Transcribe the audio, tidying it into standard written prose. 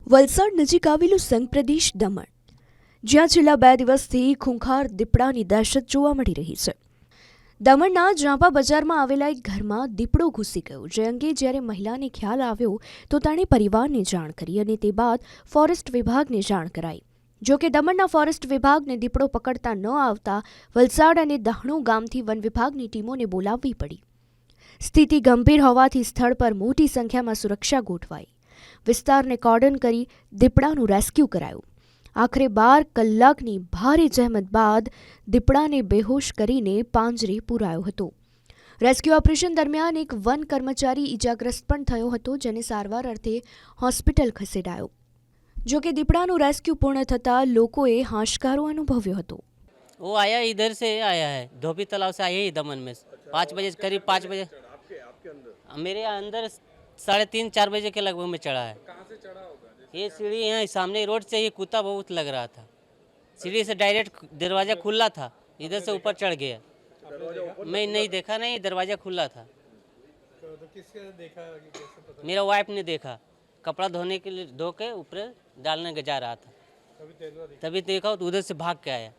વલસાડ નજીક આવેલું સંઘ પ્રદેશ દમણ, જ્યાં છેલ્લા 2 દિવસથી ખૂંખાર દીપડાની દહેશત જોવા મળી રહી છે. દમણના જાંબા બજારમાં આવેલા એક ઘરમાં દીપડો ઘૂસી ગયો, જે અંગે જ્યારે મહિલાને ખ્યાલ આવ્યો તો તેણે પરિવારને જાણ કરી અને તે બાદ ફોરેસ્ટ વિભાગને જાણ કરાઈ. જો કે દમણના ફોરેસ્ટ વિભાગને દીપડો પકડતા ન આવતા વલસાડ અને દહણુ ગામથી વન વિભાગની ટીમોને બોલાવવી પડી. સ્થિતિ ગંભીર હોવાથી સ્થળ પર મોટી સંખ્યામાં સુરક્ષા ગોઠવાઈ. વિસ્તારને કોર્ડન કરી દીપડાનું રેસ્ક્યુ કરાયું. આખરે 12 કલાકની ભારે જહેમત બાદ દીપડાને બેહોશ કરીને પાંજરે પુરાયો હતો. રેસ્ક્યુ ઓપરેશન દરમિયાન એક વન કર્મચારી ઈજાગ્રસ્ત પણ થયો હતો, જેને સારવાર અર્થે હોસ્પિટલ ખસેડાયો. જો કે દીપડાનું રેસ્ક્યુ પૂર્ણ થતાં લોકોએ હાશકારો અનુભવ્યો હતો. वो आया इधर से आया है, धोबी तालाब से आया ही दमन में 5 बजे करीब 5 बजे मेरे यहाँ अंदर 3:30-4 बजे के लगभग में चढ़ा है. कहाँ से चढ़ा होगा? ये सीढ़ी यहाँ सामने रोड से ही कूदा बहुत लग रहा था. सीढ़ी से डायरेक्ट दरवाजा खुला था, इधर से ऊपर चढ़ गया. मैं नहीं देखा, नहीं दरवाजा खुला था. तो किसने देखा? कैसे पता? मेरा वाइफ ने देखा, कपड़ा धोने के लिए धो के ऊपर डालने जा रहा था, तभी देखा तो उधर से भाग के आया.